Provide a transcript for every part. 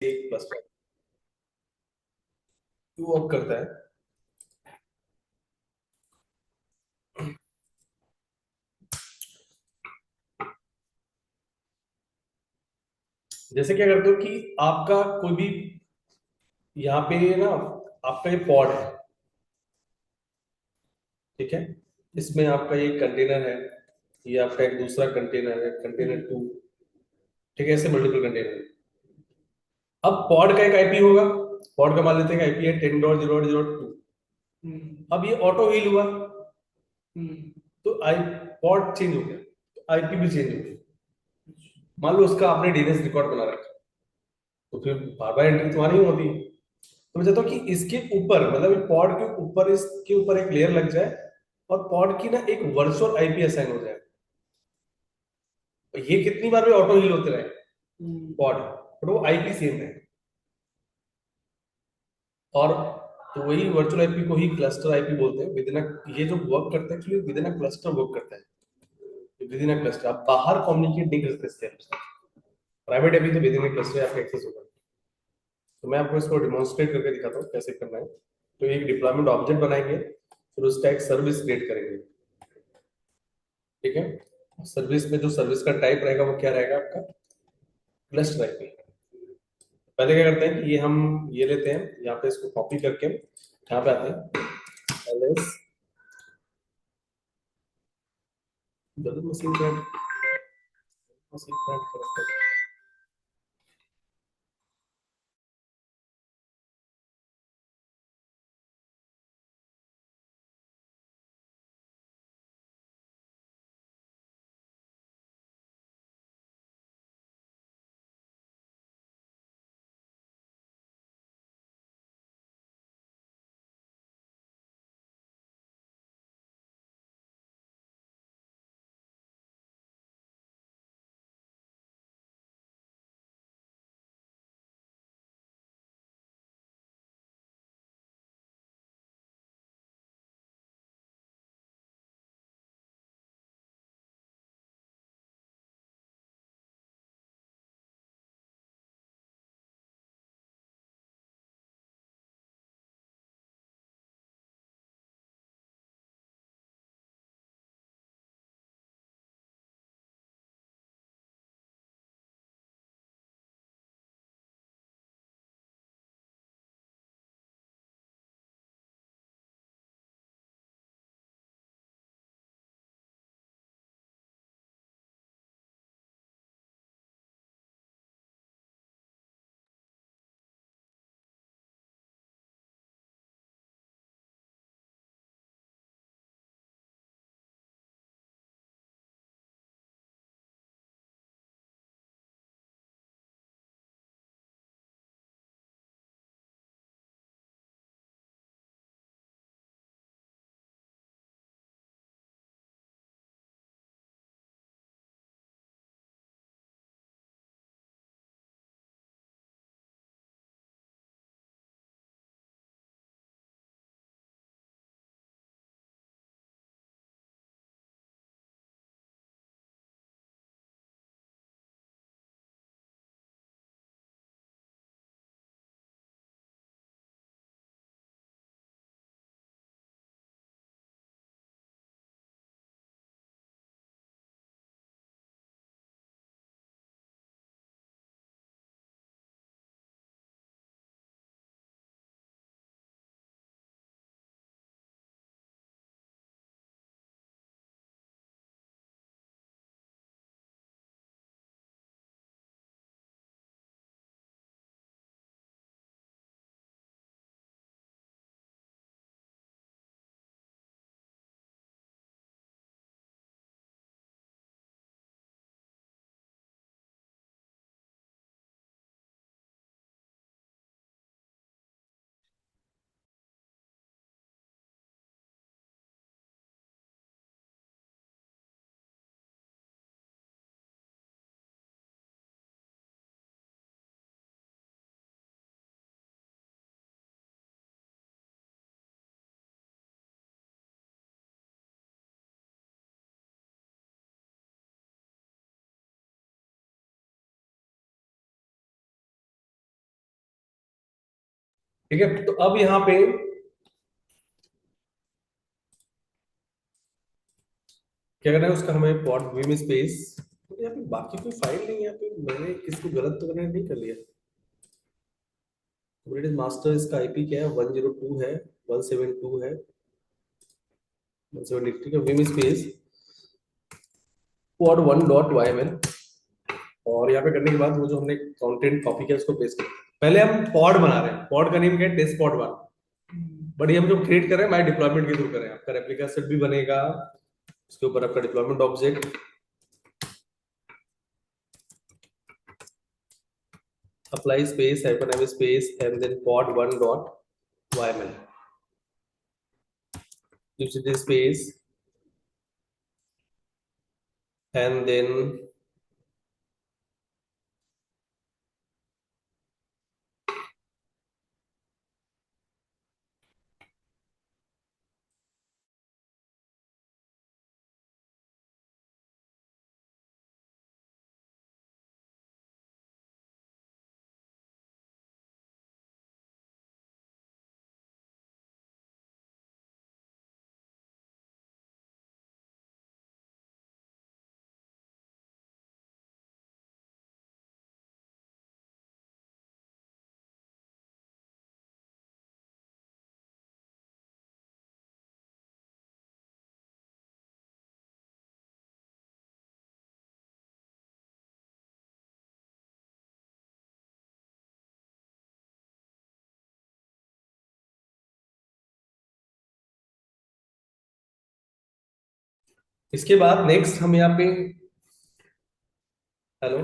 एक plus work करता है। जैसे क्या करते हो कि आपका कोई भी यहाँ पे ना, आपका ये पॉड है, ठीक है, इसमें आपका ये कंटेनर है, ये आपका एक दूसरा कंटेनर है, कंटेनर टू, ठीक है, ऐसे मल्टीपल कंटेनर। अब पॉड का एक आईपी होगा, पॉड का मान लेते हैं आईपी है 10.0.0.2। अब ये ऑटो हील हुआ, तो आई पॉड चेंज हो गया, तो आईपी भी चेंज हो गया। मान लो उसका आपने डीएनएस रिकॉर्ड बना रखा, तो फिर बार बार एंट्री तुम्हारी ही होती है। तो मैं चाहता हूँ कि इसके ऊपर, मतलब पॉड के ऊपर, इसके ऊपर एक लेयर लग जाए, और पॉड की ना एक वर्चुअल आईपी असाइन हो जाए। ये कितनी बार भी ऑटो हील होते रहे पॉड, बट वो आईपी सेम है। और तो वही वर्चुअल आईपी को ही क्लस्टर आईपी बोलते हैं। विद इन ये जो वर्क करता है actually with in cluster work करता है। विद इन क्लस्टर आप बाहर कम्युनिकेट नहीं कर सकते इससे। प्राइवेट आईपी तो विद इन क्लस्टर आपका एक्सेस होगा। तो मैं आपको इसको डिमॉन्स्ट्रेट करके दिखाता हूँ कैसे करना है। तो एक डिप्लॉयमेंट ऑब्जेक्ट बनाएंगे, फिर उसका एक सर्विस क्रिएट करेंगे, ठीक है। सर्विस में जो सर्विस का टाइप रहेगा वो क्या रहेगा आपका, क्लस्टर आईपी। पहले क्या करते हैं कि ये हम ये लेते हैं, यहाँ पे इसको कॉपी करके यहाँ पे आते हैं, ls मशीन मशीन ठीक है, तो अब यहाँ पे क्या करना है, उसका हमें पॉड विम स्पेस, तो यहाँ पे बाकी कोई फाइल नहीं है, यहाँ पे मैंने इसको गलत तो मैंने नहीं कर लिया। कुबरनेटिस मास्टर, इसका आईपी क्या है, 102 है, 172 है, 170, ठीक है। विम स्पेस पॉड 1.yml, और यहाँ पे करने के बाद वो जो हमने कंटेंट कॉपी किया उसको पेस्ट कर, पहले हम पॉड बना रहे हैं, पॉड का नेम क्या है, टेस्ट पॉड 1, बट ये हम जो क्रिएट कर रहे हैं माई डिप्लॉयमेंट के थ्रू कर रहे हैं, आपका रेप्लिका सेट भी बनेगा, उसके ऊपर आपका deployment object, apply space hyphen m space and then pod 1 dot yml, utility space, and then इसके बाद नेक्स्ट हम यहाँ पे, हेलो,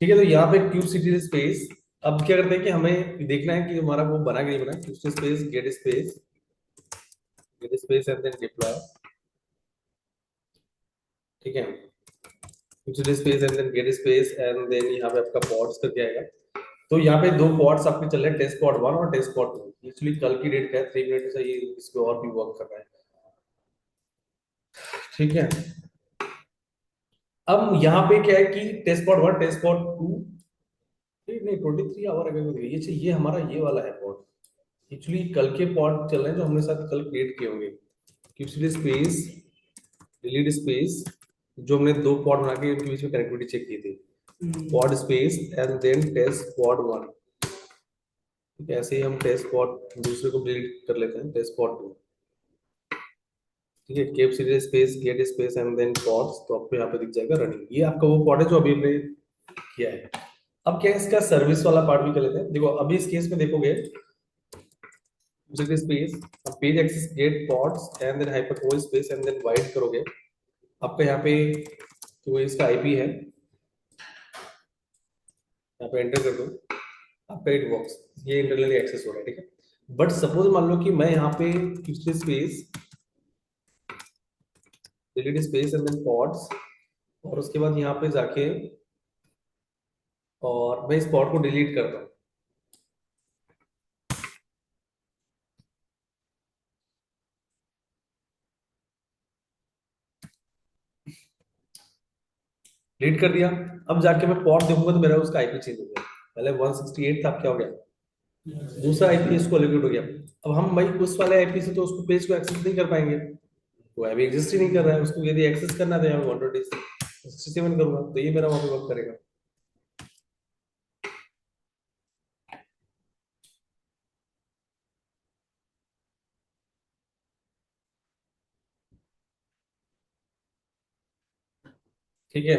ठीक है, तो यहाँ पे क्यूब सिटी स्पेस, अब क्या करते हैं कि हमें देखना है कि हमारा वो बना कि नहीं बना, kube space get space and then deploy, ठीक है, kube space and then get space and then यहाँ पे आपका पॉड्स करके आएगा। तो यहाँ पे दो पॉड्स आपके चल रहे हैं, टेस्ट पॉड 1 और टेस्ट पॉड 2, एक्चुअली कल की डेट का है, 3 मिनट से ये इस पे और भी वर्क कर रहा है, ठीक है। अब यहाँ पे क्या है कि टेस्ट पॉड 1 टेस्ट पॉड 2, नहीं 23 आवर अगर ये हमारा ये वाला है पॉड। एक्चुअली कल के पॉड चल रहे हैं जो हमने साथ कल क्रिएट किए होंगे। क्यूबसिटी स्पेस, डिलीट स्पेस, जो हमने दो पॉड बना के उनके बीच में कनेक्टिविटी चेक की थी। Pod space and then test pod 1। ठीक है, ऐसे ही हम टेस्ट पॉड दूसरे को डिलीट कर लेते हैं, टेस्ट पॉड 2। ठीक है, केप सीरीज space get space and then pods, तो आपको यहाँ पे दिख जाएगा रनिंग। ये आपका वो पॉड है जो अभी हमने किया है। अब क्या है, इसका सर्विस वाला पार्ट भी कर लेते हैं। देखो अभी इस केस में देखोगे space, page access get pods and then hyper space and then wide करोगे, आपका यहाँ पे जो इसका आईपी है, यहाँ पे एंटर कर दो, आपका इट वर्क्स, ये इंटरनली एक्सेस हो रहा है। ठीक है, बट सपोज मान लो कि मैं यहाँ पे space delete space and then pods, और उसके बाद यहाँ पे जाके और मैं इस पॉड को डिलीट करता हूँ। डिलीट कर दिया। अब जाके मैं पॉड देखूंगा तो मेरा उसका आईपी चेंज हो गया। पहले 168 था, अब क्या हो गया, दूसरा आईपी इसको एलोकेट हो गया। अब हम भाई उस वाले आईपी से तो उसको पेज को एक्सेस नहीं कर पाएंगे, वो अभी एग्जिस्ट ही नहीं कर रहा है। उसको यदि एक्सेस करना था, यहाँ 127 करूंगा तो ये मेरा वहां पे वर्क करेगा। ठीक है,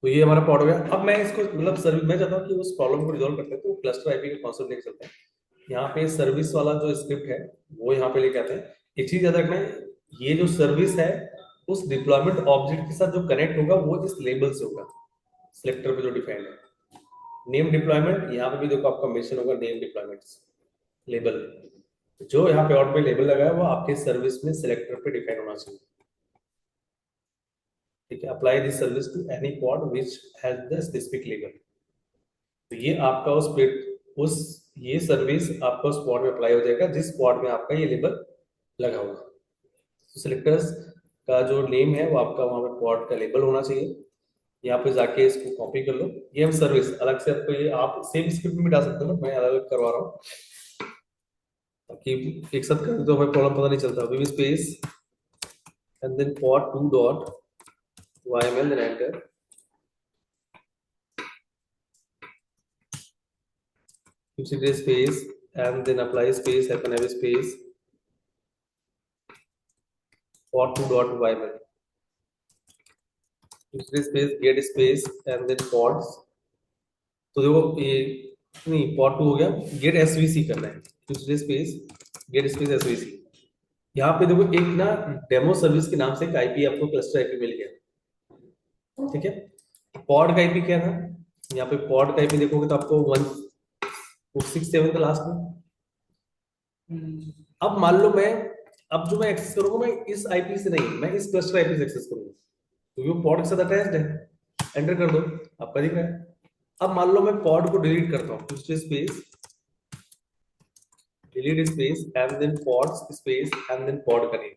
तो ये हमारा पॉड हो गया। अब मैं इसको मतलब सर्विस, मैं चाहता हूँ कि उस प्रॉब्लम को रिजॉल्व करते हैं, तो क्लस्टर आईपी का कॉन्सेप्ट लेके चलते हैं। यहाँ पे सर्विस वाला जो स्क्रिप्ट है वो यहाँ पे लेके आते हैं। एक चीज याद रखना है, ये जो सर्विस है उस डिप्लॉयमेंट ऑब्जेक्ट के साथ जो कनेक्ट होगा वो इस लेबल से होगा, सिलेक्टर पे जो डिफाइंड है। नेम डिप्लॉयमेंट, यहाँ पे भी देखो आपका मेंशन होगा नेम डिप्लॉयमेंट लेबल, जो यहाँ पे आउट पे लेबल लगा है वो आपके सर्विस में सिलेक्टर पे डिफाइन होना चाहिए। ठीक है, apply this service to any pod which has the specific label. तो ये आपका उस ये सर्विस आपका उस पॉड में अप्लाई हो जाएगा जिस पॉड में आपका ये लेबल लगा होगा। तो सिलेक्टर्स का जो नेम है वो आपका वहां पे पॉड का लेबल होना चाहिए। यहाँ पे जाके इसको कॉपी कर लो। ये हम सर्विस अलग से आपको, ये आप सेम स्क्रिप्ट में भी डाल सकते हो ना, मैं अलग अलग करवा रहा हूँ ताकि एक साथ करें तो हमें प्रॉब्लम पता नहीं चलता। Vi space and then pod 2 dot yml then enter, consider space and then apply space happen have space port 2 dot yml, consider space get space and then pods। तो देखो ये नहीं, पॉट 2 हो गया, गेट एसवीसी करना है, consider space get space SVC. यहाँ पे देखो एक ना डेमो सर्विस के नाम से एक आईपी आपको क्लस्टर आईपी मिल गया। ठीक है, पॉड का आईपी क्या था, यहाँ पे पॉड का आईपी देखोगे तो आपको 167 था लास्ट में। अब मान लो मैं, अब जो मैं एक्सेस करूंगा मैं इस आईपी से नहीं, मैं इस क्लस्टर आईपी से एक्सेस करूंगा, क्योंकि वो पॉड के साथ अटैच्ड है। एंटर कर दो, आपका दिख रहा है। अब मान लो मैं पॉड को डिलीट करता हूँ, space delete space and then pods space and then pod करें।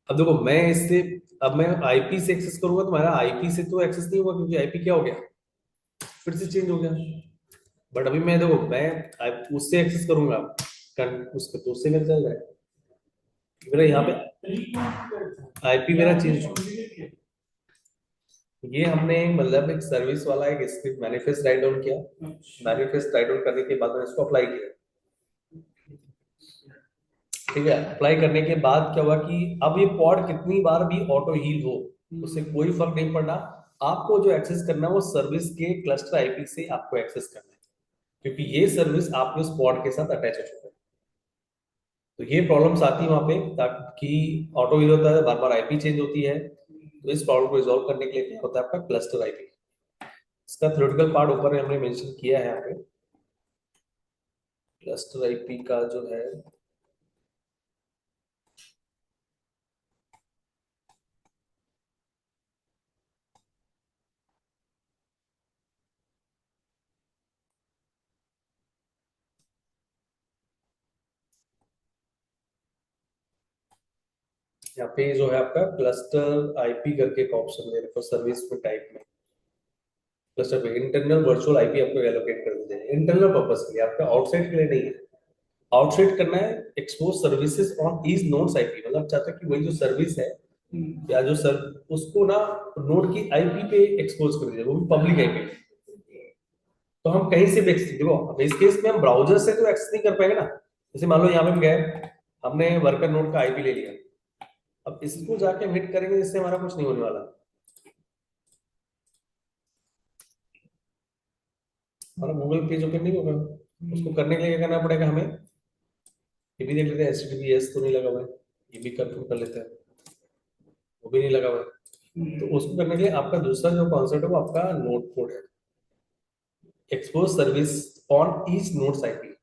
अब देखो मैं इससे, अब मैं आईपी से एक्सेस करूंगा तो मेरा आईपी से तो एक्सेस नहीं होगा, क्योंकि आईपी क्या हो गया, फिर से चेंज हो गया। बट अभी मैं देखो मैं उससे एक्सेस करूंगा, उसके तो उससे मेरा चल रहा है, मेरा यहाँ पे आईपी मेरा चेंज। ये हमने मतलब एक सर्विस वाला एक स्क्रिप्ट मैनिफेस्ट राइट डाउन किया, मैनिफेस्ट राइट डाउन करने के बाद मैंने इसको अप्लाई किया। ठीक है, अप्लाई करने के बाद क्या हुआ कि अब ये पॉड कितनी बार भी ऑटो हील हो उससे कोई फर्क नहीं पड़ना। आपको जो एक्सेस करना है वो सर्विस के क्लस्टर आईपी से आपको एक्सेस करना है, क्योंकि ये सर्विस आपके उस पॉड के साथ अटैच हो चुका है। तो ये प्रॉब्लम्स आती है वहां पे, ताकि ऑटो हील होता है, बार बार आईपी चेंज होती है। तो इस प्रॉब्लम को रिजॉल्व करने के लिए क्या होता है, आपका क्लस्टर आईपी। इसका थ्योरेटिकल पार्ट ऊपर हमने मेंशन किया है यहाँ पे। क्लस्टर आईपी का जो है, यहाँ पे जो है आपका क्लस्टर आईपी करके एक ऑप्शन दे रखो सर्विस में टाइप में, क्लस्टर पे इंटरनल वर्चुअल आईपी आपको एलोकेट कर देते हैं इंटरनल पर्पस के लिए, आपका आउटसाइड के लिए नहीं है। आउटसाइड करना है expose services on each nodes IP, मतलब चाहता है कि वही जो सर्विस है या जो सर उसको ना नोड की आईपी पे एक्सपोज कर दीजिए, वो भी पब्लिक आईपी। तो हम कहीं से भी देखो, अब इस केस में हम ब्राउजर से तो एक्सेस नहीं कर पाएंगे ना। जैसे मान लो यहाँ पे हम गए, हमने वर्कर नोड का आईपी ले लिया, अब इसको जाके हम हिट करेंगे जिससे हमारा कुछ नहीं होने वाला। हमारा गूगल पेज ओपन नहीं होगा, उसको करने के लिए क्या करना पड़ेगा हमें, ये भी देख लेते हैं HTTPS तो नहीं लगा हुआ है, ये भी कंफर्म कर लेते हैं, वो भी नहीं लगा हुआ है। तो उसको करने के लिए आपका दूसरा जो कॉन्सेप्ट है वो आपका नोड कोड है, expose service on each nodes IP.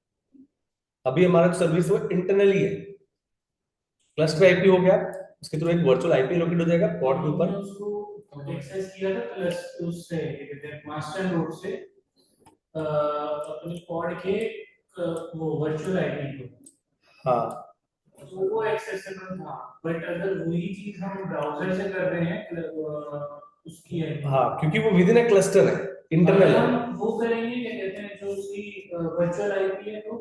अभी हमारा जो सर्विस वो इंटरनली है, क्लस्टर आईपी हो गया, उसके थ्रू एक वर्चुअल आईपी लोकेट हो जाएगा पॉड के ऊपर। उसको एक्सेस किया था प्लस उससे मास्टर नोड से अपने पॉड के वो वर्चुअल आईपी को। हाँ, तो वो एक्सेसिबल था, बट अगर वही चीज हम ब्राउजर से कर रहे हैं उसकी है, हाँ, क्योंकि वो विद इन ए क्लस्टर है, इंटरनल है। हम वो करेंगे क्या कहते हैं जो उसकी वर्चुअल आईपी है, तो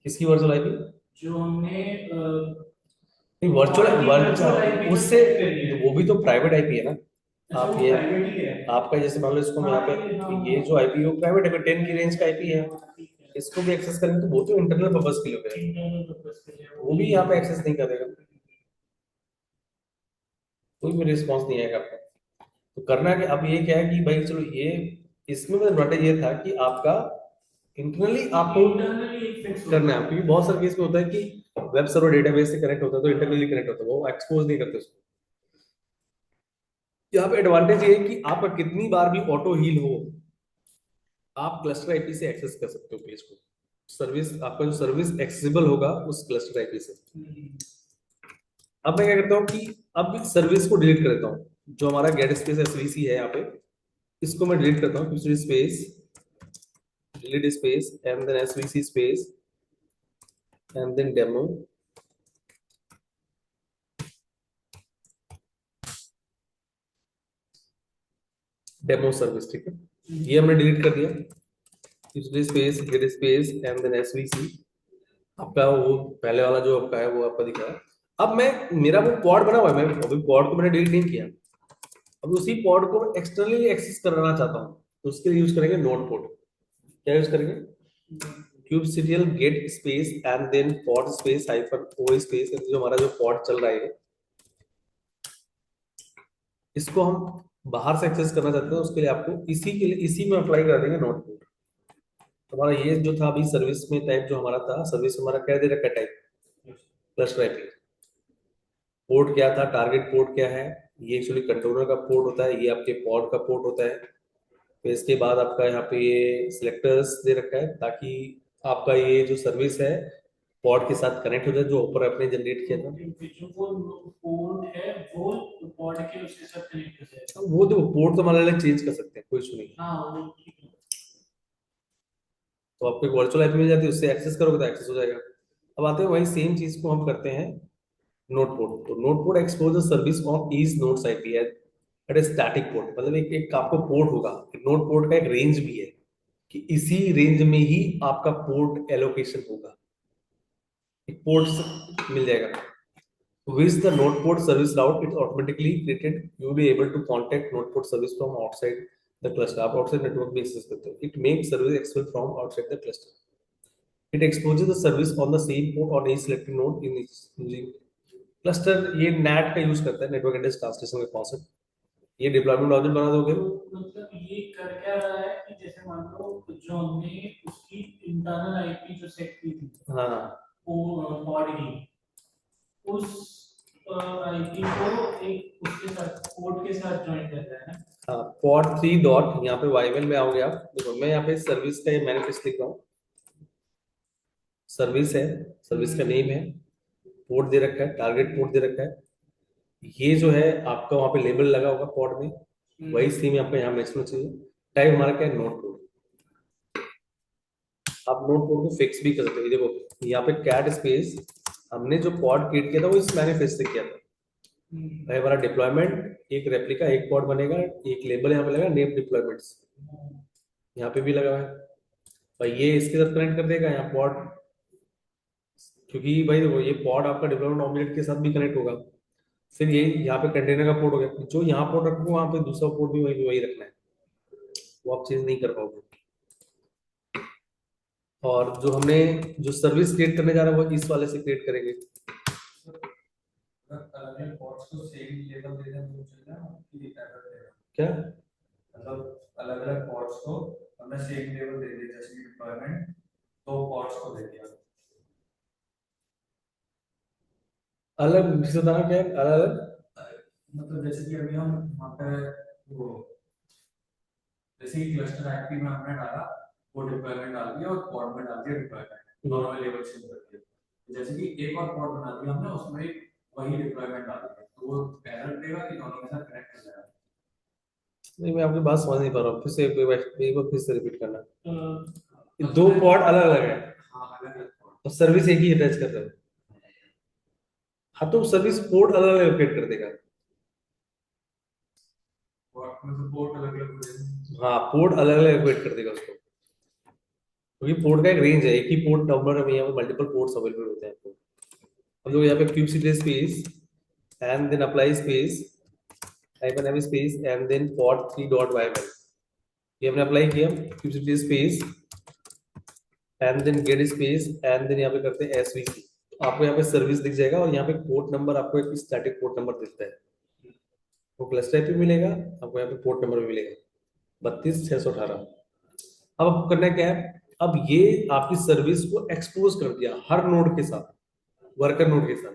किसकी वर्चुअल आईपी? जो हमने नहीं, वर्चुअल वर्चुअल आईपी उससे करी है, वो भी तो प्राइवेट आईपी है ना। आप वो ये प्राइवेट ही है। आपका जैसे मान लो इसको हम यहाँ पे ये जो आईपी है वो प्राइवेट है, 10 की रेंज का आईपी है, इसको भी एक्सेस करेंगे तो वो तो इंटरनल पर्पस के लिए होगा, इंटरनल पर्पस के लिए वो भी यहाँ पे एक्सेस नहीं करेगा, कोई भी रिस्पॉन्स नहीं आएगा आपका। तो करना है कि अब ये क्या है कि भाई चलो ये इसमें मतलब एडवांटेज ये था कि आपका इंटरनली आपको करना है, क्योंकि बहुत सारे केस में होता है कि वेब सर्वर डेटाबेस से कनेक्ट होता है तो इंटरनली कनेक्ट होता है, वो एक्सपोज नहीं करते उसको। यहाँ पे एडवांटेज ये है कि आपका कितनी बार भी ऑटो हील हो, आप क्लस्टर आईपी से एक्सेस कर सकते हो पेज को, सर्विस आपका जो सर्विस एक्सेसिबल होगा उस क्लस्टर आईपी से। अब मैं क्या करता हूँ कि अब सर्विस को डिलीट कर देता हूँ, जो हमारा गेट स्पेस एसवीसी है यहाँ पे, इसको मैं डिलीट करता हूँ, दूसरी space delete space and then SVC space and then demo demo service, ठीक है, ये हमने डिलीट कर दिया। दूसरी space get space and then SVC, आपका वो पहले वाला जो आपका है वो आपका दिख रहा है। अब मैं मेरा वो पॉड बना हुआ है, मैं अभी पॉड को मैंने डिलीट नहीं किया, अब उसी पॉड को एक्सटर्नली एक्सेस करना चाहता हूँ, तो उसके लिए यूज करेंगे नोड पोर्ट। क्या यूज करेंगे? kubectl get space and then pod space hyphen O space, जो हमारा जो पॉड चल रहा है इसको हम बाहर से एक्सेस करना चाहते हैं, उसके लिए आपको इसी के लिए इसी में अप्लाई कर देंगे नोड पोर्ट। हमारा ये जो था अभी सर्विस में टाइप जो हमारा था, सर्विस हमारा क्या दे रखा है टाइप, क्लस्टर आईपी। पोर्ट क्या था, टारगेट पोर्ट क्या है, ये एक्चुअली कंट्रोलर का पोर्ट होता है, ये आपके पॉड का पोर्ट होता है। फिर इसके बाद आपका यहाँ पे ये सिलेक्टर्स दे रखा है ताकि आपका ये जो सर्विस है पॉड के साथ कनेक्ट हो जाए, जो ऊपर आपने जनरेट किया था। जो वो पोर्ट है वो पॉड के उसके साथ कनेक्ट हो जाएगा। वो देखो पोर्ट तो हमारे अलग चेंज कर सकते हैं, कोई इशू नहीं है। हाँ वो ठीक है। तो आपको एक वर्चुअल आईपी मिल जाती है, उससे एक्सेस करोगे तो एक्सेस हो जाएगा। अब आते हैं वही सेम चीज को हम करते हैं नोड पोर्ट। तो node port expose service on each nodes IP at a static port, मतलब एक आपको पोर्ट होगा, नोड पोर्ट का एक रेंज भी है कि इसी रेंज में ही आपका पोर्ट एलोकेशन होगा, एक पोर्ट मिल जाएगा। With the node port service route, it automatically created. You will be able to contact node port service from outside the cluster. आप outside network भी access करते हो. It makes service accessible from outside the cluster. It exposes the service on the same port on each selected node in each using cluster. ये NAT का use करता है, network address translation का concept. ये deployment object बना दोगे, मतलब ये कर क्या रहा है कि जैसे मान लो जो हमने उसकी इंटरनल आईपी जो सेट की थी, हाँ, वो पॉड की, उस आईपी को एक उसके साथ पोर्ट के साथ ज्वाइन कर रहा है ना। हाँ, पॉड 3 डॉट यहाँ पे वाईमेल में आओगे आप, देखो मैं यहाँ पे सर्विस का ये मैनिफेस्ट लिख रहा हूँ, सर्विस है, सर्विस का नेम है, पोर्ट दे रखा है, टारगेट पोर्ट दे रखा है, ये जो है आपका वहां पे लेबल लगा होगा पॉड में, वही सेम आपका यहाँ मैच होना चाहिए। टाइप हमारा क्या है, नोड पोर्ट। आप नोड पोर्ट को फिक्स भी कर सकते हो, ये देखो यहाँ पे कैट स्पेस हमने जो पॉड क्रिएट किया था वो इस मैनिफेस्ट से किया था, भाई हमारा डिप्लॉयमेंट एक रेप्लिका एक पॉड बनेगा, एक लेबल यहाँ पे लगा नेम डिप्लॉयमेंट्स, यहाँ पे भी लगा हुआ है भाई, ये इसके साथ कनेक्ट कर देगा यहाँ पॉड, क्योंकि भाई देखो ये पॉड आपका डेवलपमेंट ऑब्जेक्ट के साथ भी कनेक्ट होगा। फिर ये यहाँ पे कंटेनर का पोर्ट हो गया, जो यहाँ पोर्ट रखो वहाँ पे दूसरा पोर्ट भी वही वही रखना है, वो आप चेंज नहीं कर पाओगे। और जो हमने जो सर्विस क्रिएट करने जा रहे हैं वो इस वाले से क्रिएट करेंगे। अलग अलग पॉट्स को सेम लेवल दे दें तो चलेगा कि एरर देगा? क्या मतलब अलग अलग पॉट्स को हमने सेम लेवल दे दिया, जैसे कि डिप्लॉयमेंट दो पॉट्स को दे दिया, अलग किसी बताना क्या है अलग अलग? मतलब जैसे कि अभी हम वहाँ पे वो जैसे कि क्लस्टर आईपी में हमने डाला, वो डिप्लॉयमेंट डाल दिया और पॉड में डाल दिया डिप्लॉयमेंट, दोनों में लेवल सेम कर दिया। जैसे कि एक और पॉड बना दिया हमने, उसमें वही डिप्लॉयमेंट डाल दिया, तो वो एरर देगा कि दोनों के साथ कनेक्ट हो जाएगा? नहीं मैं आपकी बात समझ नहीं पा रहा हूँ, फिर से एक बार फिर से रिपीट करना। ये दो मतलब पॉड अलग अलग है हाँ अलग अलग पॉड, और सर्विस एक ही अटैच कर रहे हो, हाँ तो सर्विस पोर्ट अलग अलग क्रिएट कर देगा। पॉड मतलब पोर्ट अलग अलग हो जाएंगे। हाँ पोर्ट अलग अलग क्रिएट कर देगा उसको, क्योंकि पोर्ट का एक रेंज है, एक ही पोर्ट नंबर में यहाँ पे मल्टीपल पोर्ट्स अवेलेबल होते हैं आपको। हम लोग यहाँ पे kubectl space and then apply space -m space and then pod3.yml, ये हमने अप्लाई किया kubectl space and then get space and then यहाँ पे करते हैं svc, आपको यहाँ पे सर्विस दिख जाएगा और यहाँ पे पोर्ट नंबर आपको एक स्टैटिक पोर्ट नंबर दिखता है, वो क्लस्टर पे मिलेगा आपको, यहाँ पे पोर्ट नंबर भी मिलेगा 32,618। अब आपको करना क्या है, अब ये आपकी सर्विस को एक्सपोज कर दिया हर नोड के साथ, वर्कर नोड के साथ।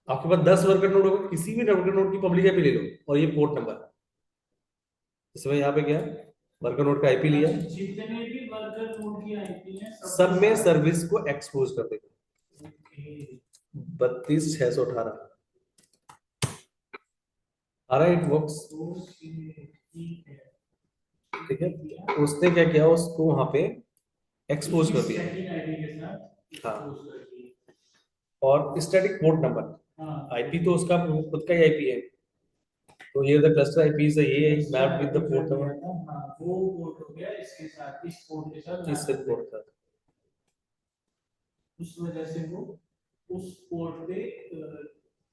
आपके पास 10 वर्कर नोड होगा, किसी भी वर्कर नोड की पब्लिक आईपी ले लो और ये पोर्ट नंबर, इसमें यहाँ पे क्या वर्कर नोड का आईपी लिया, जितने भी वर्कर नोड की आईपी है सब में सर्विस को एक्सपोज कर देगा ओके 32,618। आ रहा है, इट वर्क्स। ठीक है ठीक है, तो उसने क्या किया उसको वहां पे एक्सपोज कर दिया। स्टैटिक आईडी के साथ हाँ expose कर दिया। और स्टैटिक पोर्ट नंबर, हाँ आईपी तो उसका खुद का ही आईपी है, तो ये द क्लस्टर आईपी से ये map with the port number, हाँ वो पोर्ट हो गया इसके साथ, इस पोर्ट के साथ इस match हो पोर्ट गया। का। उस वजह से वो उस पोर्ट पे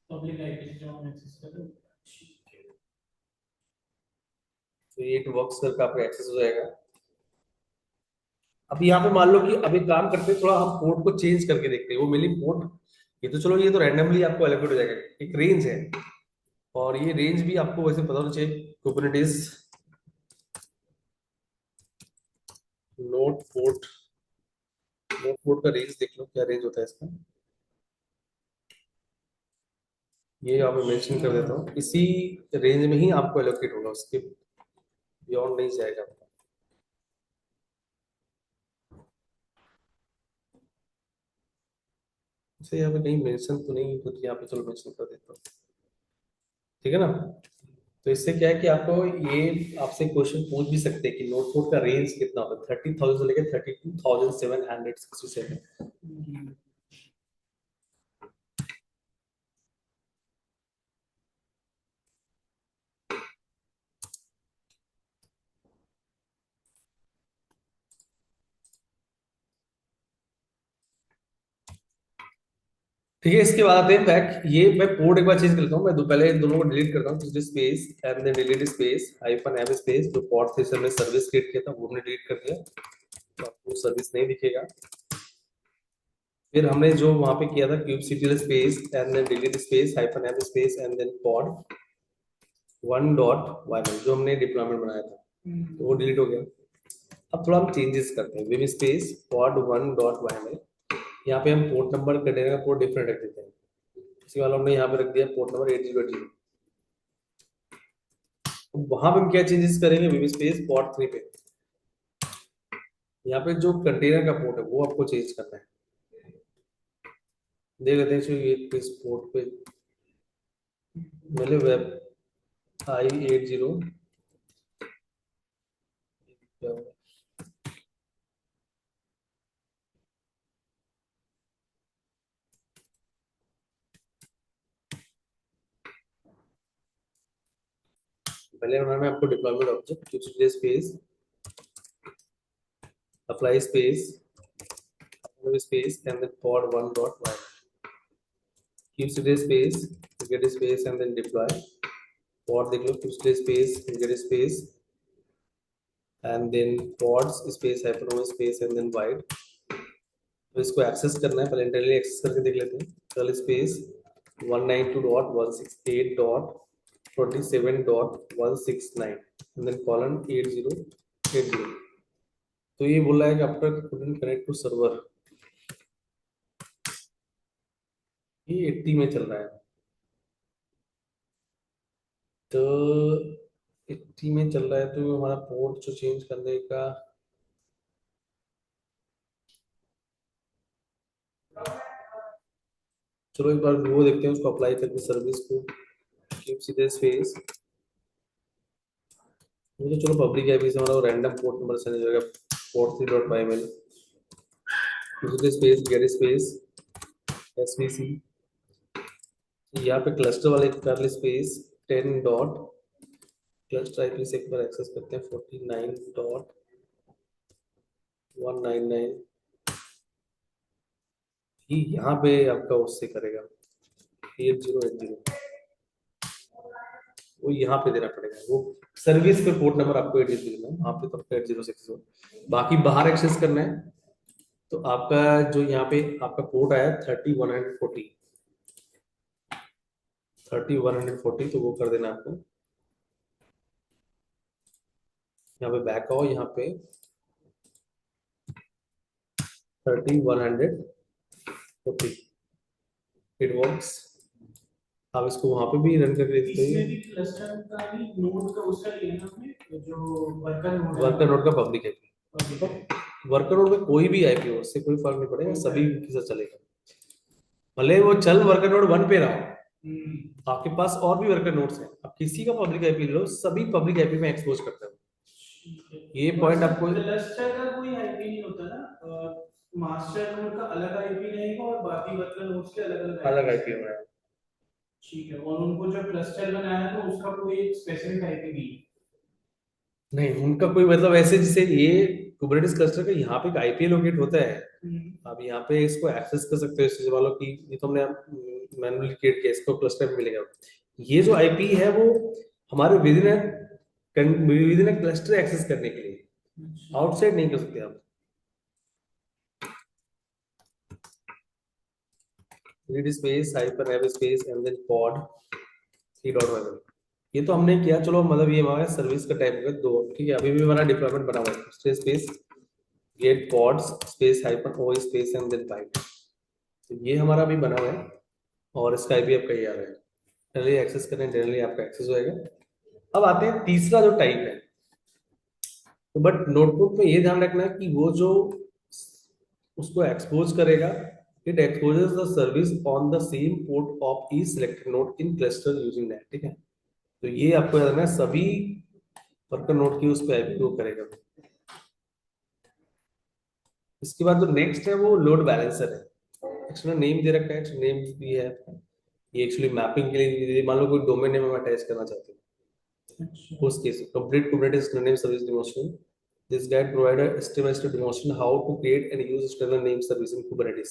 पब्लिक आईपी से जो हम एक्सेस कर रहे हैं। तो ये वर्क्स करके आपका एक्सेस हो जाएगा। अब यहाँ पे मान लो कि अभी काम करते हैं, थोड़ा हम पोर्ट को चेंज करके देखते हैं, वो मिली पोर्ट, ये तो चलो ये तो रैंडमली आपको एलोकेट हो जाएगा, एक रेंज है और ये रेंज भी आपको वैसे पता होना चाहिए, कुबरनेटिस नोट पोर्ट का रेंज देख लो क्या रेंज होता है इसका, ये यहाँ पे मेंशन कर देता हूँ, इसी रेंज में ही आपको एलोकेट होगा, उसके बियॉन्ड नहीं जाएगा। इसे यहाँ पे कहीं मेंशन तो नहीं, तो यहाँ पे चलो मेंशन कर देता हूँ, ठीक है ना। तो इससे क्या है कि आपको ये आपसे क्वेश्चन पूछ भी सकते हैं कि नोटबुक का रेंज कितना होता है, 30,000 से लेकर 32,767। ठीक है, इसके बाद आते हैं बैक, ये मैं पोर्ट एक बार चेंज कर लेता हूँ, मैं पहले इन दोनों को डिलीट करता हूँ, space and then delete space -m space, जो पोर्ट से हमने सर्विस क्रिएट किया था वो हमने डिलीट कर दिया, तो आपको सर्विस नहीं दिखेगा। फिर हमने जो वहां पे किया था kubectl space and then delete space -m space and then pod1.yml, जो हमने डिप्लॉयमेंट बनाया था, तो वो डिलीट हो गया। अब थोड़ा हम चेंजेस करते हैं, vim स्पेस pod1.yml, यहाँ पे हम पोर्ट नंबर कंटेनर का पोर्ट डिफरेंट रख देते हैं, इसी वाला हमने यहाँ पे रख दिया पोर्ट नंबर 8080। वहां पे हम क्या चेंजेस करेंगे, vim स्पेस pod3 पे, यहाँ पे जो कंटेनर का पोर्ट है वो आपको चेंज करना है, देख लेते हैं ये इस पोर्ट पे मैंने वेब i80 पहले बनाना है आपको deployment object, cube space apply space space and then pod 1 dot y, keep space get space and then deploy pod देख लो, keep space get space and then pods space hyphen o space and then wide. तो इसको access करना है, पहले internally access करके देख लेते हैं. Curl space 192.168.27.169 and then colon 8080. तो ये बोल रहा है कि after couldn't connect to server, ये 80 में चल रहा है. तो 80 में चल रहा है तो हमारा पोर्ट जो चेंज करने का, चलो एक बार वो देखते हैं, उसको अप्लाई करके सर्विस को कीप सीधे स्पेस, वो तो चलो पब्लिक है, से हमारा रैंडम पोर्ट नंबर सेंड हो जाएगा port3.yml सीधे स्पेस गेट स्पेस svc. यहाँ पे क्लस्टर वाले curly space 10 dot cluster IP से एक बार एक्सेस करते हैं 49.199 ही यहाँ पे आपका उससे करेगा 8080, वो यहाँ पे देना पड़ेगा, वो सर्विस पे पोर्ट नंबर आपको 80 देना है, यहाँ पे तो 8060. बाकी बाहर एक्सेस करना है तो आपका जो यहाँ पे आपका पोर्ट आया 3140, तो वो कर देना आपको. यहाँ पे बैक आओ, यहाँ पे 3140 इट वर्क्स. आप इसको वहां पे भी रन करके देखते इसमें हैं. भी क्लस्टर का ही नोड का उसका लेना हमने, जो वर्कर नोड वर्कर नोड का पब्लिक आईपी, वर्कर नोड में कोई भी आईपी हो उससे कोई फर्क नहीं पड़ेगा, सभी के साथ चलेगा. भले वो चल वर्कर नोड 1 पे रहा, आपके पास और भी वर्कर नोड्स हैं, आप किसी का पब्लिक आईपी लो, सभी पब्लिक आईपी में एक्सपोज करते हैं. ये पॉइंट आपको, क्लस्टर का कोई आईपी नहीं होता ना, मास्टर नोड का अलग आईपी रहेगा और बाकी वर्कर नोड्स के अलग आईपी हो रहा है. ठीक है, और उनको जो क्लस्टर बनाया तो उसका कोई स्पेसिफिक आईपी नहीं, उनका कोई मतलब ऐसे जैसे ये कुबरनेटिस क्लस्टर का यहाँ पे एक आईपी लोकेट होता है, आप यहाँ पे इसको एक्सेस कर सकते हो. इससे मान लो कि ये तो हमने मैनुअली क्रिएट किया, इसको क्लस्टर में मिलेगा. ये जो आईपी है वो हमारे विदिन अ क्लस्टर एक्सेस करने के लिए, आउटसाइड नहीं कर सकते आप. Read space hyper have space and then pod 3.1. ये तो हमने किया, चलो मतलब ये हमारा सर्विस का टाइप होगा 2. ठीक है, अभी भी हमारा डिप्लॉयमेंट बना हुआ है. Space get pods space hyper o space and then wide. तो ये हमारा अभी बना हुआ है और इसका आईपी आपका ये आ रहा है. जनरली एक्सेस करें, जनरली आपका एक्सेस होएगा. अब आते हैं तीसरा जो टाइप है, तो बट नोटबुक में ये ध्यान रखना है कि वो जो उसको एक्सपोज करेगा, it exposes the service on the same port of each selected node in cluster using that. ठीक है, तो ये आपको याद रखना है, सभी वर्कर नोड की उस पे आईपी को करेगा. इसके बाद जो नेक्स्ट है वो लोड बैलेंसर है. एक्चुअली नेम दे रखा है, नेम भी है. ये एक्चुअली मैपिंग के लिए, मान लो कोई डोमेन नेम हम अटैच करना चाहते हैं, उस case complete Kubernetes name service demonstration. This guide provider step-by-step demonstration how to create and use external name service in Kubernetes.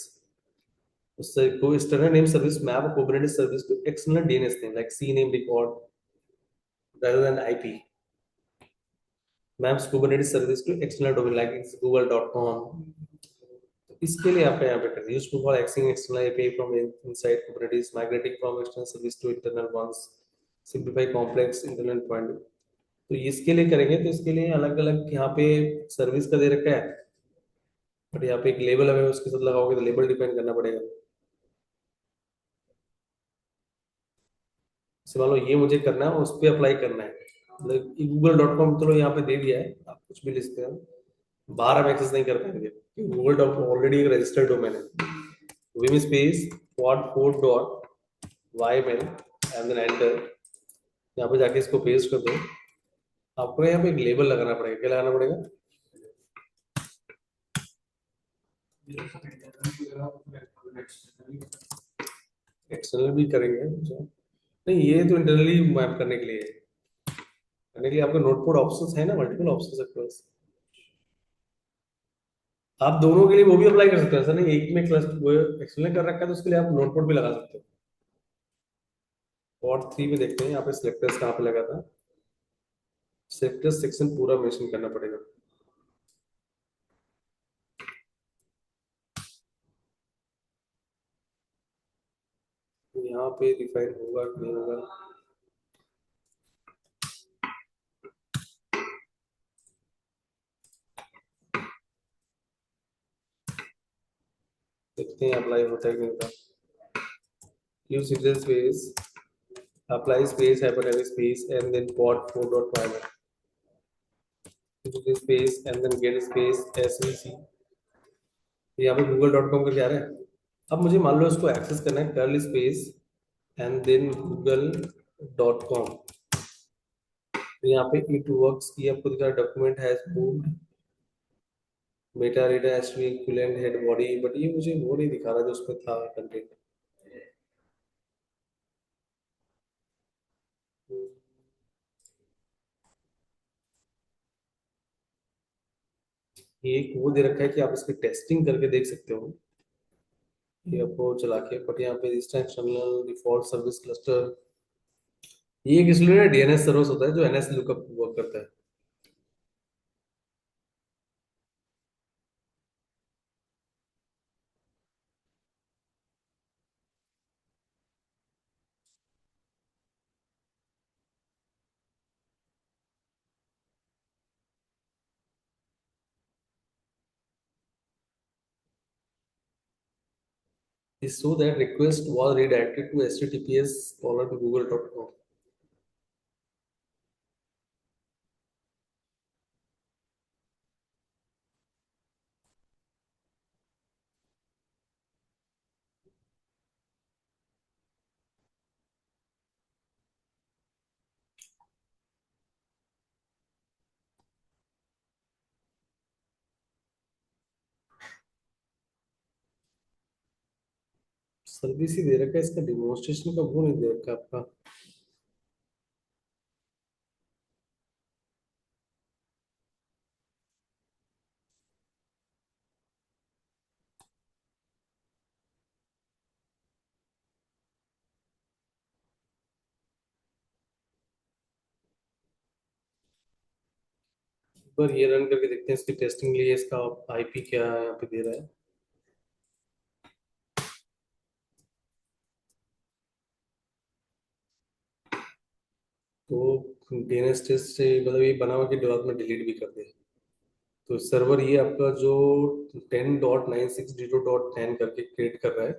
उससे कोई external name service map a Kubernetes service to external DNS name like CNAME record rather than IP. Maps Kubernetes service to external domain like it's google.com. इसके लिए आपका यहाँ पे कर दिया, useful for accessing external API from inside Kubernetes, migrating from external service to internal ones, simplify complex internal point. तो इसके लिए करेंगे, तो इसके लिए अलग अलग यहाँ पे सर्विस का दे रखा है, बट यहाँ पे एक लेबल है, उसके साथ लगाओगे तो लेबल डिफाइन करना पड़ेगा. मान लो ये मुझे करना है, उस पर अप्लाई करना है, मतलब google.com चलो यहाँ पे दे दिया है, आप कुछ भी लिखते हैं, बाहर हम एक्सेस नहीं कर पाएंगे, google.com ऑलरेडी एक रजिस्टर्ड डोमेन है. vim space pod4.yml and then enter. यहाँ पे जाके इसको पेस्ट कर दो. आपको यहाँ पे एक लेबल लगाना पड़ेगा. क्या लगाना पड़ेगा? एक्सटर्नल भी करेंगे नहीं, ये तो इंटरनली मैप करने के लिए है. करने के लिए आपका नोटपैड ऑप्शंस है ना, मल्टीपल ऑप्शंस है आपके पास। आप दोनों के लिए वो भी अप्लाई कर सकते हो, ऐसा नहीं एक में क्लस्टर वो एक्सप्लेन कर रखा है तो उसके लिए आप नोटपैड भी लगा सकते हो। और 3 में देखते हैं यहाँ पे सिलेक्टर्स कहाँ पे लगा था। सिलेक्टर्स सेक्शन पूरा मेंशन करना पड़ेगा। तो यहाँ पे डिफाइन होगा कि नहीं होगा। देखते हैं अप्लाई होता है कि नहीं होता। Use citizen space, apply space, hypertext space, and then pod 4.5 into space and then get space svc। यहाँ पे google.com का क्या रहा है। अब मुझे मान लो इसको एक्सेस करना है, curly space and then google.com। तो यहाँ पे इट वर्क्स की आपको दिखा document has moved Meta data एस्ट्री equivalent head body, but ये मुझे वो नहीं दिखा रहा जो उसमें था कंटेंट। ये एक वो दे रखा है कि आप इसकी टेस्टिंग करके देख सकते हो, ये आपको चला के, बट यहाँ पे इंस्ट्रक्शनल डिफॉल्ट सर्विस क्लस्टर, ये एक इसलिए डीएनएस सर्विस होता है जो एनएस लुकअप वर्क करता है। Is so that request was redirected to https://google.com। Service ही दे रखा है, इसका डिमोन्स्ट्रेशन का वो नहीं दे रखा आपका। पर ये रन करके देखते हैं इसकी टेस्टिंग के लिए, इसका आईपी क्या है यहाँ पे दे रहा है। तो डीएनएस टेस्ट से मतलब ये बना हुआ कि बाद में डिलीट भी कर दे। तो सर्वर ये आपका जो 10.96.0.10 करके क्रिएट कर रहा है,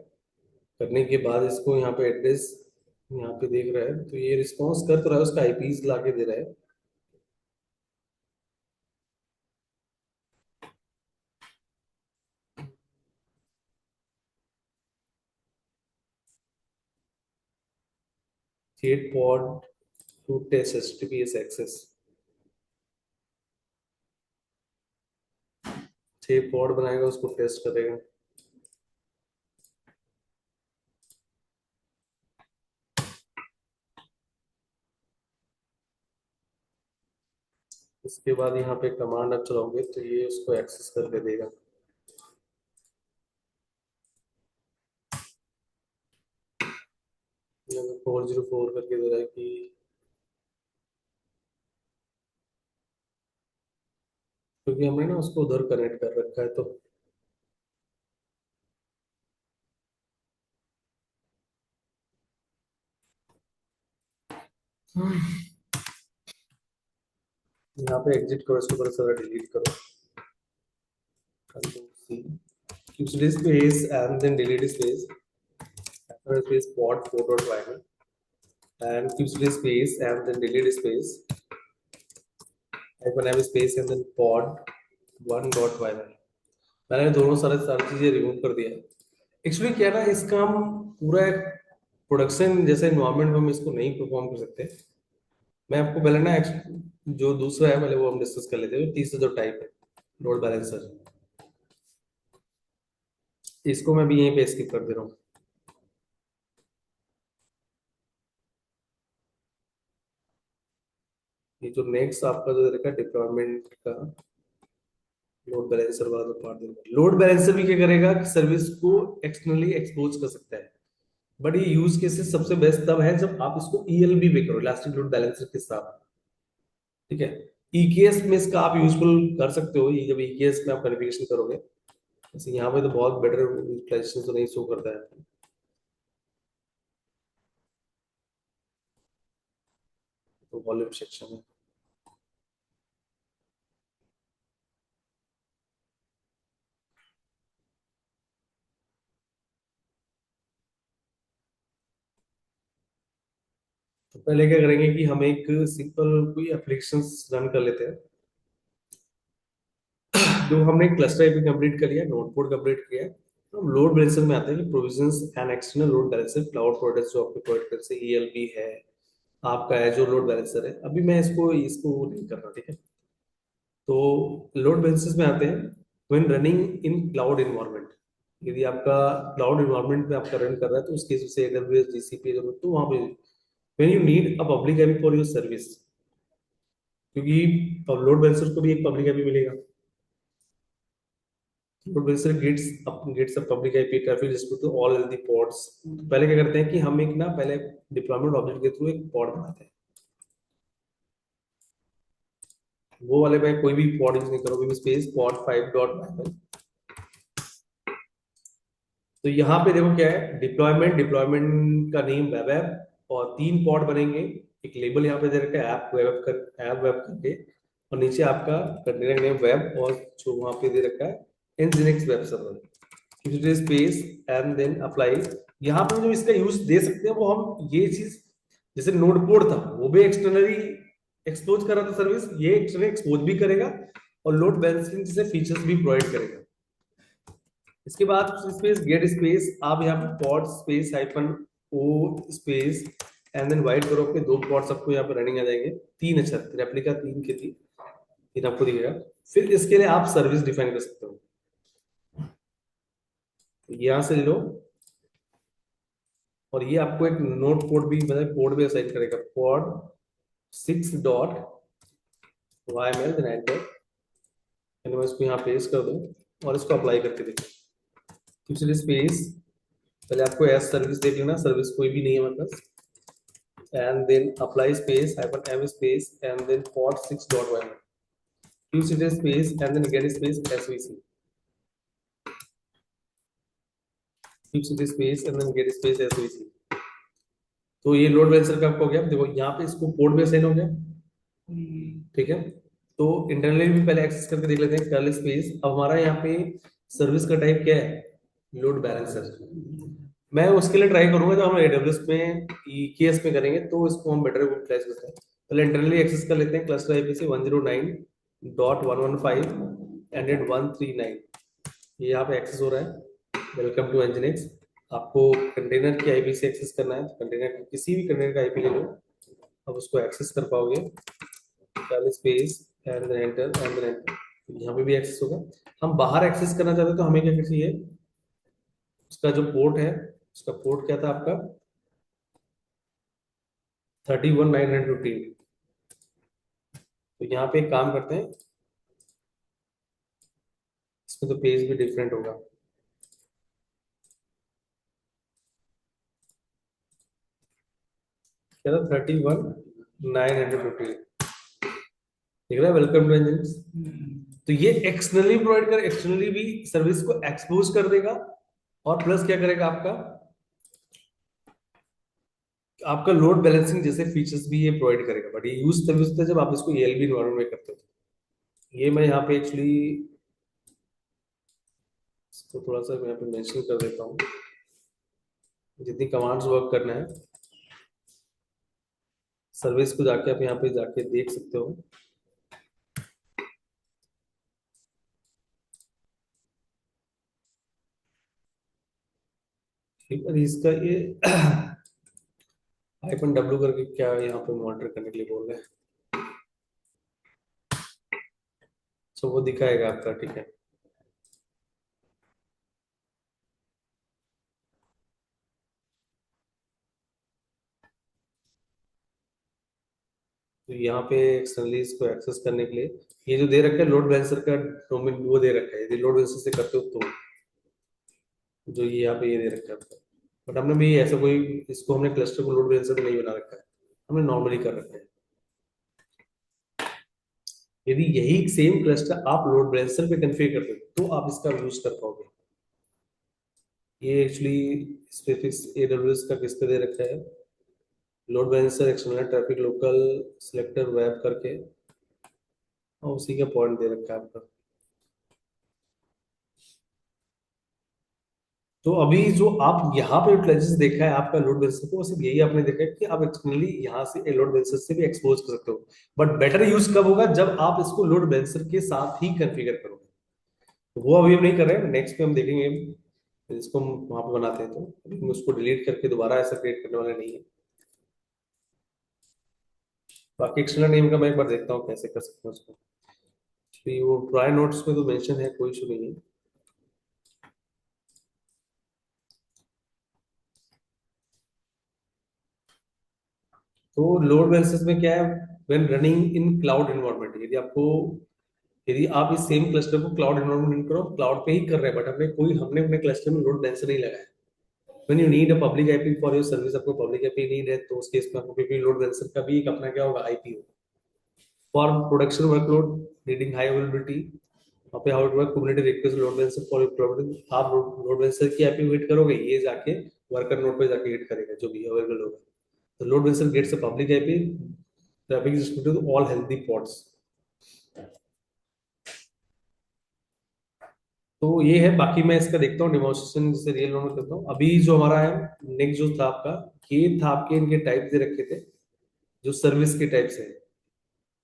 करने के बाद इसको यहाँ पे एड्रेस यहाँ पे देख रहा है, तो ये रिस्पॉन्स कर तो रहा है, उसका आईपीज ला के दे रहा है। create pod to test https access। 6 pod बनाएगा, उसको टेस्ट करेगा। इसके बाद यहाँ पे कमांड आप चलाओगे तो ये उसको एक्सेस करके देगा। 404 करके दे रहा है कि क्योंकि हमने ना उसको उधर कनेक्ट कर रखा है, तो यहाँ पे एग्जिट करो, इसको थोड़ा सा डिलीट करो। Control C, keep space and then delete space, space pod 4.1 and keep space and then delete space, hyphen have space and then pod 1.1। मैंने दोनों सारे सारी चीजें रिमूव कर दिया है। एक्चुअली क्या है ना, इसका हम पूरा एक प्रोडक्शन जैसे इन्वायरमेंट में हम इसको नहीं परफॉर्म कर सकते। मैं आपको पहले ना जो दूसरा है पहले वो हम डिस्कस कर लेते हैं, तीसरा जो टाइप है लोड बैलेंसर, इसको मैं भी यहीं पे स्किप कर दे रहा हूँ। ये जो नेक्स्ट आपका जो रहेगा डिप्लॉयमेंट का लोड बैलेंसर वाला जो पार्ट देगा, लोड बैलेंसर भी क्या करेगा कि सर्विस को एक्सटर्नली एक्सपोज कर सकता है। बट ये यूज केसेस सबसे बेस्ट तब है जब आप इसको ईएलबी पे करो, इलास्टिक लोड बैलेंसर के साथ, ठीक है। ईकेएस में इसका आप यूजफुल कर सकते हो, ये जब ईकेएस में आप कॉन्फ़िगरेशन करोगे। जैसे यहाँ पे तो बहुत बेटर यूटिलाइजेशन तो नहीं शो करता है, तो वॉल्यूम सेक्शन है। तो पहले क्या करेंगे कि हम एक सिंपल कोई एप्लीकेशन रन कर लेते हैं। जो हमने क्लस्टर आईपी कंप्लीट कर लिया, नोड पोर्ट कंप्लीट किया है, तो हम लोड बैलेंसर में आते हैं कि provisions and external load balancer cloud products जो आपके प्रोवाइड कर से ईएलबी है, आपका एजूर लोड बैलेंसर है। अभी मैं इसको इसको नहीं कर रहा, ठीक है। तो लोड बैलेंसेस में आते हैं when running in cloud environment. यदि आपका क्लाउड एनवायरनमेंट में आपका रन कर रहा है तो उस केस से एडब्ल्यूएस जीसीपी जरूरत, तो वहां पे when you need a public IP for your service, क्योंकि लोड बैलेंसर को भी एक पब्लिक आईपी मिलेगा। Load balancer gets a public IP traffic distribute to all the pods. पहले क्या करते हैं कि हम एक ना पहले डिप्लॉयमेंट ऑब्जेक्ट के थ्रू एक पॉड बनाते हैं। वो वाले में कोई भी पॉड यूज नहीं करोगे, स्पेस पॉड 5.9। तो यहाँ पे देखो क्या है, डिप्लॉयमेंट, डिप्लॉयमेंट का नेम वेब ऐप, और 3 पॉड बनेंगे। एक लेबल यहाँ पे दे रखा है ऐप वेब कर, ऐप वेब करके, और नीचे आपका कंटेनर नेम वेब, और जो वहाँ पे दे रखा है nginx web server, space and then apply. यहाँ पे जो इसका यूज दे सकते हैं वो हम ये चीज, जैसे नोड पोर्ट था वो भी एक्सटर्नली एक्सपोज कर रहा था सर्विस, ये एक्सटर्नली एक्सपोज भी करेगा, और लोड बैलेंसिंग जैसे फीचर्स भी प्रोवाइड करेगा। इसके बाद स्पेस गेट स्पेस, आप यहाँ पे pod space hyphen O space and then wide करो के 2 पॉड्स आपको यहाँ पे रनिंग आ जाएंगे। 3, अच्छा रेप्लिका 3 के 3, 3 आपको दिखेगा। फिर इसके लिए आप सर्विस डिफाइन कर सकते हो, यहाँ से ले लो, और ये आपको एक नोट कोड भी, मतलब कोड भी असाइन करेगा, पॉड 6 डॉट वाईएमएल देन एंटर, मैं इसको यहाँ पेस्ट कर दूं और इसको अप्लाई करके देखो। दूसरी स्पेस, पहले आपको एस सर्विस देख लेना, सर्विस कोई भी नहीं है हमारे पास, and then apply space hyphen m space and then port 6 dot y qcd space and then get space svc, qcd space and then get space svc। तो ये लोड बैलेंसर का आपको हो गया। देखो यहाँ पे इसको पोर्ट भी असाइन हो गया, ठीक है। तो इंटरनली भी पहले एक्सेस करके देख लेते हैं, कर्ली स्पेस। अब हमारा यहाँ पे सर्विस का टाइप क्या है, लोड बैलेंसर। मैं उसके लिए ट्राई करूंगा जब हम एडब्ल्यूएस में ईकेएस में करेंगे तो इसको हम बेटर यूटिलाइज करते हैं। पहले इंटरनली एक्सेस कर लेते हैं क्लस्टर आईपी से 109.115.139, ये यहाँ पे एक्सेस हो रहा है। Welcome to Nginx. आपको कंटेनर की आईपी से एक्सेस करना है, तो कंटेनर किसी भी कंटेनर का आईपी ले लो, अब उसको एक्सेस कर पाओगे। Space and then enter and then enter, यहाँ पे भी एक्सेस होगा। हम बाहर एक्सेस करना चाहते हैं तो हमें क्या चाहिए, उसका जो पोर्ट है, उसका पोर्ट क्या था आपका 31,915। तो यहाँ पे एक काम करते हैं, इसमें तो पेज भी डिफरेंट होगा। क्या था 31,915, देख रहा है, वेलकम टू इंजन। तो ये एक्सटर्नली प्रोवाइड कर, एक्सटर्नली भी सर्विस को एक्सपोज कर देगा, और प्लस क्या करेगा आपका, आपका लोड बैलेंसिंग जैसे फीचर्स भी ये प्रोवाइड करेगा। बट ये यूज तभी होता है जब आप इसको ईएलबी एनवायरनमेंट में करते हो। ये मैं यहाँ पे एक्चुअली इसको थोड़ा सा यहाँ पे मेंशन कर देता हूँ, जितनी कमांड्स वर्क करना है सर्विस को जाके आप यहाँ पे जाके देख सकते हो। ठीक है, इसका ये हाइफन डब्ल्यू करके क्या यहाँ पे मॉनिटर करने के लिए बोल रहे हैं, सो वो दिखाएगा आपका, ठीक है। तो यहाँ पे एक्सटर्नली इसको एक्सेस करने के लिए ये जो दे रखा है लोड बैलेंसर का डोमेन वो दे रखा है, यदि लोड बैलेंसर से करते हो तो जो ये यहाँ पे ये दे रखा है। बट हमने भी ऐसा कोई इसको हमने क्लस्टर को लोड बैलेंसर में नहीं बना रखा है, हमने नॉर्मली कर रखा है। यदि यही सेम क्लस्टर आप लोड बैलेंसर पे कन्फिगर करते हो तो आप इसका यूज कर पाओगे। ये एक्चुअली स्पेसिफिक एडब्ल्यूएस का किस पे दे रखा है, load balancer external traffic local selector web करके, और उसी का पॉइंट दे रखा है आपका। तो अभी जो आप यहाँ पे यूटिलाइजेशन देखा है आपका लोड बैलेंसर को, सिर्फ यही आपने देखा है कि आप एक्सटर्नली यहाँ से लोड बैलेंसर से भी एक्सपोज कर सकते हो। बट बेटर यूज कब होगा, जब आप इसको लोड बैलेंसर के साथ ही कॉन्फ़िगर करोगे। तो वो अभी हम नहीं कर रहे हैं, नेक्स्ट पे हम देखेंगे इसको हम वहां पे बनाते हैं। तो अभी हम उसको डिलीट करके दोबारा ऐसा क्रिएट करने वाले नहीं है। बाकी एक्सटर्नल नेम का मैं एक बार देखता हूँ कैसे कर सकते हैं उसको। तो वो ट्राई नोट्स में तो मेंशन है, कोई इशू नहीं है। तो लोड बैलेंसेस में क्या है, when running in cloud environment, यदि आप इस सेम क्लस्टर को क्लाउड एनवायरनमेंट करो, क्लाउड पे ही कर रहे हैं, बट हमने अपने क्लस्टर में लोड बैलेंसर नहीं लगाया। When you need a public IP for your service, आपको पब्लिक आईपी नीड है, तो उस केस में आपको पीपी लोड बैलेंसर का भी एक अपना क्या होगा, आईपी होगा। For production workload needing high availability, वहाँ पे how it work, Kubernetes request load balancer for your, आप लोड बैलेंसर की आईपी हिट करोगे, ये जाके वर्कर नोड पे जाके हिट करेगा जो भी अवेलेबल होगा। तो load balancer gets a public IP, traffic is distributed to all healthy pods। तो ये है, बाकी मैं इसका देखता हूँ डेमोन्स्ट्रेशन जिसे रियल में करता हूँ। अभी जो हमारा है नेक्स्ट जो था आपका, ये था आपके इनके टाइप दे रखे थे जो सर्विस के टाइप से है,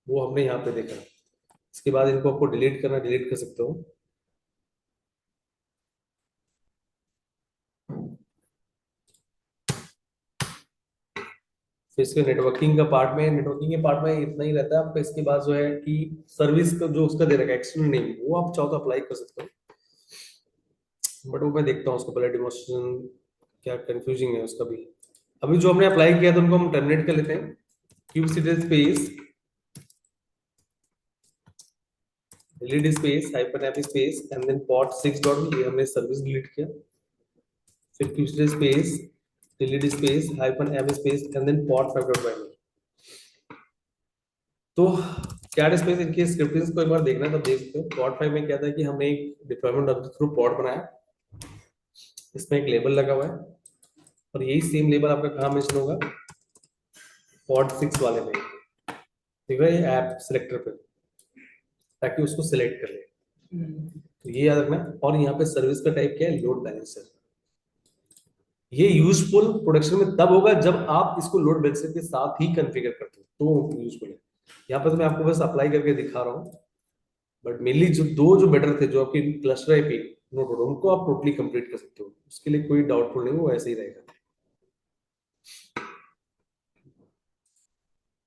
वो हमने यहाँ पे देखा। इसके बाद इनको आपको डिलीट करना, डिलीट कर सकते हो। फिर इसके नेटवर्किंग का पार्ट में, नेटवर्किंग के पार्ट में इतना ही रहता है आपका। इसके बाद जो है कि सर्विस का जो उसका दे रखा है एक्सटर्नल नेम, वो आप चाहो तो अप्लाई कर सकते हो, बट वो मैं देखता हूँ उसको पहले डेमोन्स्ट्रेशन क्या कंफ्यूजिंग है उसका भी। अभी जो हमने अप्लाई किया था उनको हम टर्मिनेट कर लेते हैं। Kubectl space delete space hyphen app space and then pod 6 dot, ये हमने सर्विस डिलीट किया। फिर kubectl space delete space hyphen app space and then pod 5 dot. तो कैट स्पेस इनके स्क्रिप्टिंग्स को एक बार देखना है तो देख सकते हो। पॉट 5 में क्या था कि हमने एक डिप्लॉयमेंट ऑब्जेक्ट थ्रू पॉट बनाया, इसमें एक लेबल लगा हुआ है, और यही सेम लेबल आपका कहाँ मेंशन होगा, पॉट 6 वाले में, ठीक है, ये ऐप सिलेक्टर पे, ताकि उसको सिलेक्ट कर ले। तो ये याद रखना। और यहाँ पे सर्विस का टाइप क्या है, लोड बैलेंसर। ये यूजफुल प्रोडक्शन में तब होगा जब आप इसको लोड बैलेंसर के साथ ही कॉन्फ़िगर करते हो, तो यूजफुल है। यहाँ पर तो मैं आपको बस अप्लाई करके दिखा रहा हूँ, बट मेनली जो दो जो बेटर थे, जो आपके क्लस्टर आईपी नोट हो, उनको आप टोटली कंप्लीट कर सकते हो, उसके लिए कोई डाउटफुल नहीं, वो ऐसे ही रहेगा।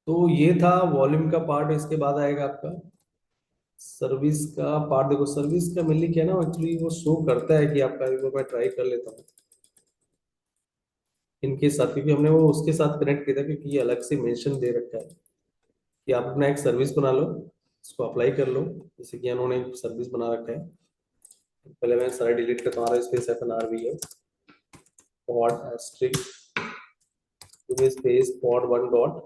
तो ये था वॉल्यूम का पार्ट। इसके बाद आएगा आपका सर्विस का पार्ट। देखो सर्विस का मेनली क्या है ना, एक्चुअली वो शो करता है कि आपका, एक बार मैं ट्राई कर लेता हूँ इनके साथ, क्योंकि हमने वो उसके साथ कनेक्ट किया था, क्योंकि ये अलग से मेंशन दे रखा है कि आप अपना एक सर्विस बना लो, इसको अप्लाई कर लो। जैसे कि उन्होंने एक सर्विस बना रखा है, पहले मैं सारा डिलीट करता हूँ, space F N R V है, pod asterisk space pod 1 dot,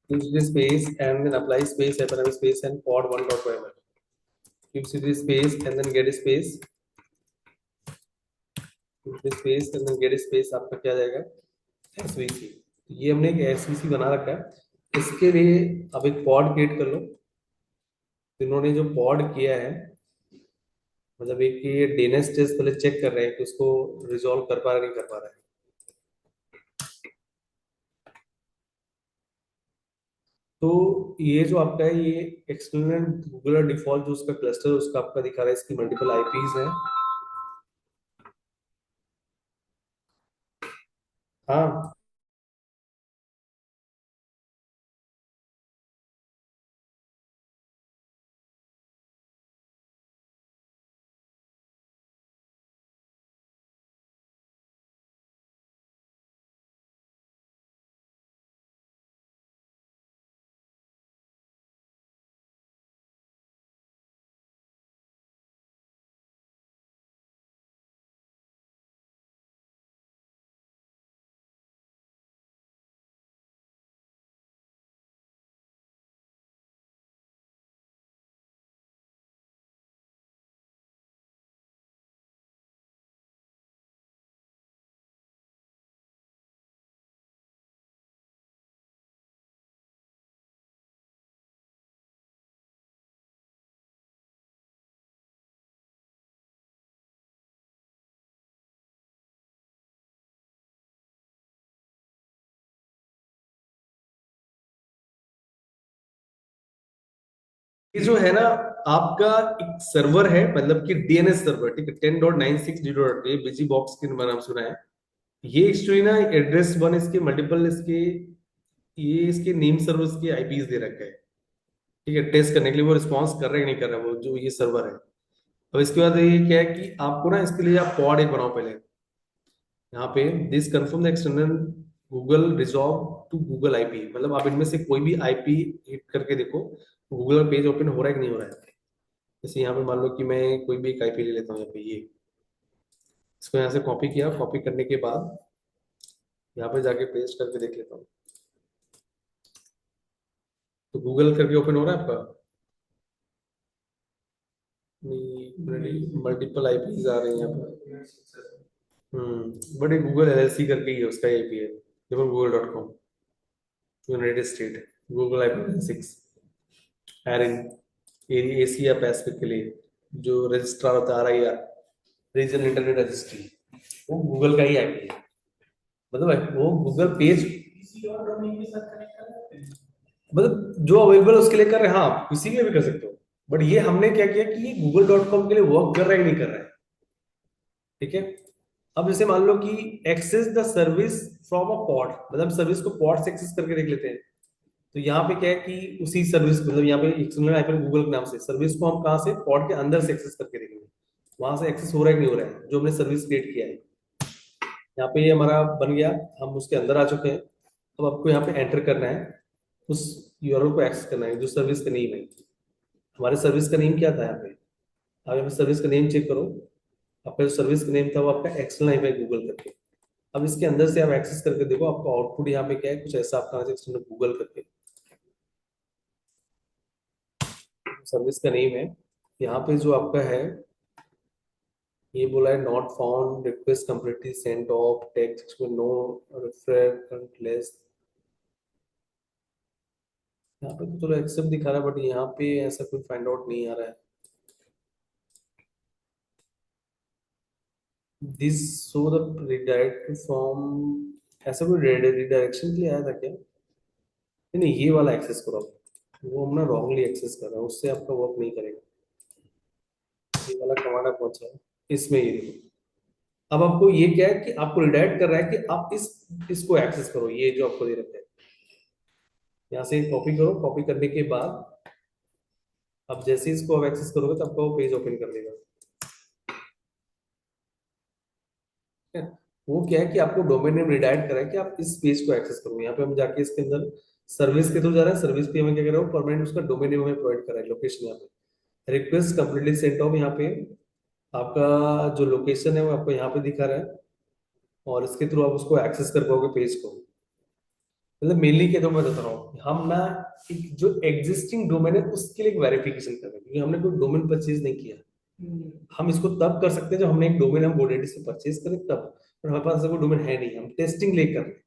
use this space and then apply space FNM space and pod 1 dot YML. Use this space and then get space, use this space and then get space, आपका क्या जाएगा, SVC। ये हमने एक SVC बना रखा है। इसके लिए अब एक पॉड क्रिएट कर लो। इन्होंने जो पॉड किया है, मतलब एक ये डीएनएस टेस्ट पहले चेक कर रहे हैं कि उसको रिजॉल्व कर पा रहा है नहीं कर पा रहा है। तो ये जो आपका है, ये एक्सटर्नल गूगल डिफॉल्ट जो उसका क्लस्टर उसका आपका दिखा रहा है, इसकी मल्टीपल आईपीज हैं। हाँ ये जो है ना, आपका एक सर्वर है, मतलब कि डीएनएस सर्वर, ठीक है, 10.96 ये बिजी बॉक्स के नाम सुना है। ये एक्चुअली ना एड्रेस वन इसके मल्टीपल इसके, ये इसके नेम सर्वर्स के आईपीज दे रखा है, ठीक है, टेस्ट करने के लिए वो रिस्पॉन्स कर रहा है कि नहीं कर रहा है, वो जो ये सर्वर है। अब इसके बाद ये क्या है कि आपको ना इसके लिए आप पॉड एक बनाओ पहले। यहाँ पे this confirm the external Google resolve to Google IP, मतलब आप इनमें से कोई भी आईपी हिट करके देखो गूगल पेज ओपन हो रहा है कि नहीं हो रहा है। जैसे यहाँ पे मान लो कि मैं कोई भी एक आईपी ले लेता हूँ, यहाँ पे ये, इसको यहाँ से कॉपी किया, कॉपी करने के बाद यहाँ पे जाके पेस्ट करके देख लेता हूँ, तो गूगल करके ओपन हो रहा है आपका? नहीं, मल्टीपल आईपीज आ रहे हैं यहाँ पे। बट ये गूगल एलएलसी करके ही है, उसका आईपी है, देखो google.com, United State, Google IP 6 ARIN, Asia Pacific के लिए जो रजिस्ट्रार होता है, RIR, रीजनल इंटरनेट रजिस्ट्री, वो गूगल का ही आईपी है, मतलब वो गूगल पेज, किसी और डोमेन के साथ कनेक्ट कर सकते हैं। मतलब जो अवेलेबल उसके लिए कर रहे हैं, हाँ किसी के लिए भी कर सकते हो। बट ये हमने क्या किया कि ये google.com के लिए वर्क कर रहा है कि नहीं कर रहा है, ठीक है। अब जैसे मान लो कि access the service from a pod, मतलब सर्विस को पॉड से एक्सेस करके देख लेते हैं। तो यहाँ पे क्या है कि उसी सर्विस को, मतलब यहाँ पे एक्सटर्नल आईपी गूगल के नाम से सर्विस को हम कहाँ से, पॉड के अंदर से एक्सेस करके देखेंगे, वहां से एक्सेस हो रहा है कि नहीं हो रहा है, जो हमने सर्विस क्रिएट किया है। यहाँ पे ये हमारा बन गया, हम उसके अंदर आ चुके हैं। अब आपको यहाँ पे एंटर करना है, उस यूआरएल को एक्सेस करना है जो सर्विस का नेम है। हमारे सर्विस का नेम क्या था यहाँ पे, आप यहाँ पे सर्विस का नेम चेक करो, आपका जो सर्विस का नेम था वो आपका एक्सटर्नल आईपी गूगल करके। अब इसके अंदर से आप एक्सेस करके देखो, आपका आउटपुट यहाँ पे क्या है, कुछ ऐसा आपका एक्सटर्नल गूगल करके सर्विस का नेम है। यहाँ पे जो आपका है, ये बोला है not found, request completely sent off, text में नो रेफरेंस लेस। यहाँ पे तो चलो एक्सेप्ट दिखा रहा है, बट यहाँ पे ऐसा कोई फाइंड आउट नहीं आ रहा है। This so the redirect from, ऐसा कोई रिडायरेक्शन के लिए आया था क्या? नहीं नहीं, ये वाला एक्सेस करो आप, वो हम ना रॉन्गली एक्सेस कर रहे हैं, उससे आपका वर्क नहीं करेगा। ये वाला कमांड आप पहुंचा है, इसमें ये देखो। अब आपको ये क्या है कि आपको रिडायरेक्ट कर रहा है कि आप इसको एक्सेस करो, ये जो आपको दे रखा है। यहाँ से कॉपी करो, कॉपी करने के बाद अब जैसे ही इसको आप एक्सेस करोगे तो आपका वो पेज ओपन कर देगा, ठीक है। वो क्या है कि आपको डोमेन नेम रिडायरेक्ट करा है कि आप इस पेज को एक्सेस करो। यहाँ पे हम जाके इसके अंदर सर्विस के थ्रू जा रहे हैं, सर्विस पे हमें क्या कर रहा है, परमानेंट उसका डोमेन नेम हमें प्रोवाइड करा है, लोकेशन यहाँ पे रिक्वेस्ट कंप्लीटली सेंट ऑफ, यहाँ पे आपका जो लोकेशन है वो आपको यहाँ पे दिखा रहा है, और इसके थ्रू आप उसको एक्सेस कर पाओगे पेज को। मतलब मेनली क्या, तो मैं बता रहा हूँ, हम ना एक जो एग्जिस्टिंग डोमेन है उसके लिए वेरिफिकेशन कर रहे हैं, क्योंकि हमने कोई डोमेन परचेज नहीं किया। हम इसको तब कर सकते हैं जब हमने एक डोमेन हम GoDaddy से परचेज करें तब, पर हमारे पास ऐसा कोई डोमेन है नहीं, हम टेस्टिंग ले कर रहे हैं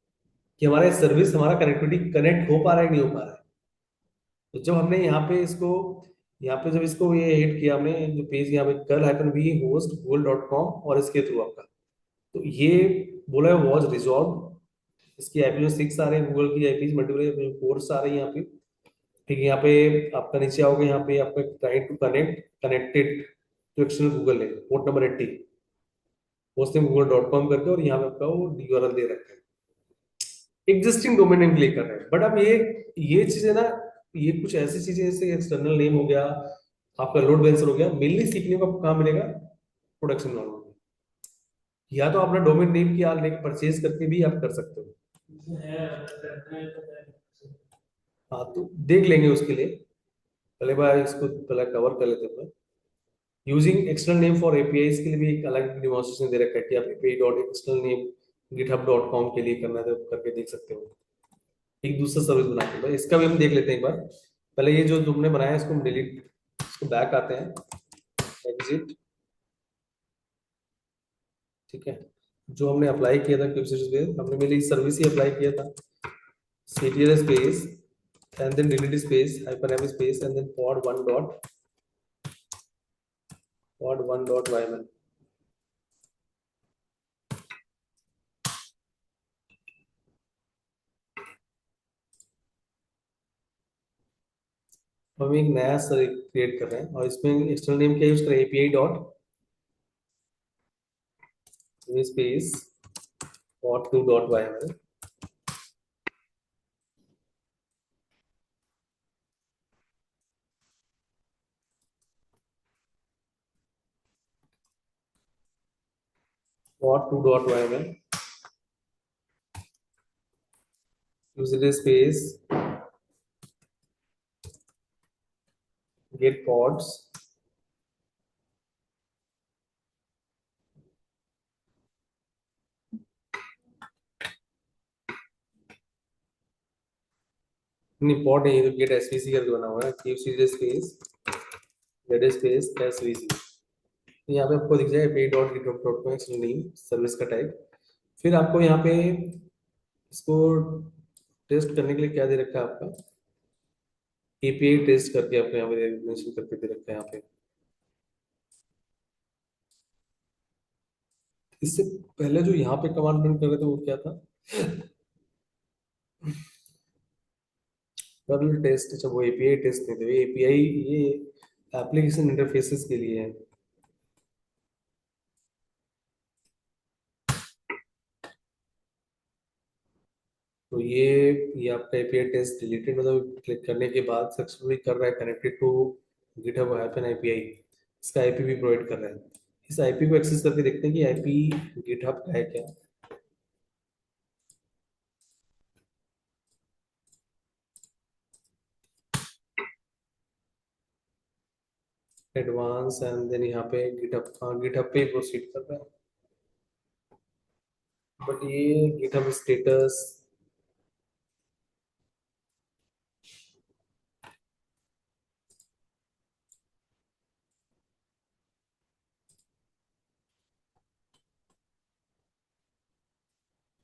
कि हमारा सर्विस, हमारा कनेक्टिविटी कनेक्ट हो पा रहा है कि नहीं हो पा रहा है। तो जब हमने यहाँ पे इसको, यहाँ पे जब इसको ये हिट किया हमने, जो पेज यहाँ पे कर हाइफन वी होस्ट google.com, और इसके थ्रू आपका, तो ये बोला है वॉज रिजॉल्व। इसकी आईपी जो 6 आ रहे हैं, गूगल की आईपी मल्टीपल कोर्स आ रही है यहाँ पे, ठीक है। यहाँ पे आपका नीचे आओगे, यहाँ पे आपका try to connect, connected to external Google है, port number 80, host name google.com करके, और यहाँ पे आपका वो यूआरएल दे रखा है, एग्जिस्टिंग डोमेन नेम क्लिक कर रहे हैं। बट अब ये चीजें ना, ये कुछ ऐसी चीजें जैसे एक्सटर्नल नेम हो गया, आपका लोड बैलेंसर हो गया, मेनली सीखने को आपको कहाँ मिलेगा, प्रोडक्शन नॉलेज में। या तो अपना डोमेन नेम की आप परचेज करके भी आप कर सकते हो। हाँ तो देख लेंगे उसके लिए, पहले बार इसको पहले कवर कर लेते हैं। Using external name for APIs के लिए भी एक अलग डिमॉन्स्ट्रेशन दे रखा है कि आप API dot external name github.com के लिए करना है तो करके देख सकते हो, एक दूसरा सर्विस बना के। भाई इसका भी हम देख लेते हैं एक बार। पहले ये जो तुमने बनाया है इसको हम डिलीट, इसको बैक आते हैं, एग्जिट, ठीक है। जो हमने अप्लाई किया था क्यूब, हमने मेरी सर्विस ही अप्लाई किया था, ctl space and then delete space hyphen m space and then pod1 dot yml। हम एक नया सर क्रिएट कर रहे हैं और इसमें एक्सटर्नल नेम क्या यूज करें, API dot space port 2 dot yml port 2 dot yml user space get pods नहीं पॉट नहीं, तो गेट एसवीसी करके बना हुआ है, keep series space get space SVC. यहाँ पे आपको दिख जाएगा पे dot gate dot com name service का टाइप। फिर आपको यहाँ पे इसको टेस्ट करने के लिए क्या दे रखा है आपका, एपीआई टेस्ट करके आपको यहाँ पे मेंशन करके दे रखा है यहाँ पे। इससे पहले जो यहाँ पे कमांड रन कर रहे थे वो क्या था, कर्ल टेस्ट। अच्छा वो एपीआई टेस्ट नहीं थे, एपीआई ये एप्लीकेशन इंटरफेसेस के लिए है। तो ये आपका एपीआई टेस्ट डिलीटेड, मतलब क्लिक करने के बाद सक्सेसफुली कर रहा है connected to GitHub happen API. इसका आईपी भी प्रोवाइड कर रहा है। इस आईपी को एक्सेस करके देखते हैं कि आईपी गिटहब का है क्या। एडवांस एंड देन यहाँ पे गिटहब, हाँ गिटहब पे प्रोसीड कर रहा है। बट ये गिटहब स्टेटस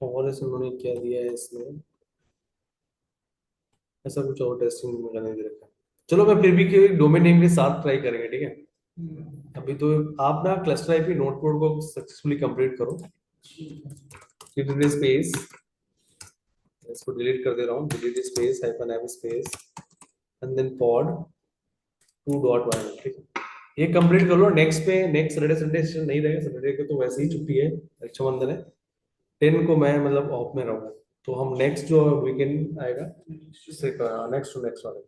और इसमें उन्होंने क्या दिया है, इसमें ऐसा कुछ और टेस्टिंग में नहीं दे रखा है। चलो मैं फिर भी डोमेन नेम के साथ ट्राई करेंगे, ठीक है। अभी तो आप ना क्लस्टर आईपी नोट कोड को सक्सेसफुली कंप्लीट करो। स्पेस, इसको डिलीट कर दे रहा हूँ, delete space hyphen M space and then pod 2 dot one, ठीक है। ये कंप्लीट कर लो। नेक्स्ट पे नेक्स्ट सैटरडे, संडे सेशन नहीं रहेगा, सैटरडे को तो वैसे ही छुट्टी है, रक्षाबंधन है। 10 को मैं मतलब ऑफ में रहूंगा, तो हम नेक्स्ट जो वीकेंड आएगा उससे नेक्स्ट टू नेक्स्ट वाले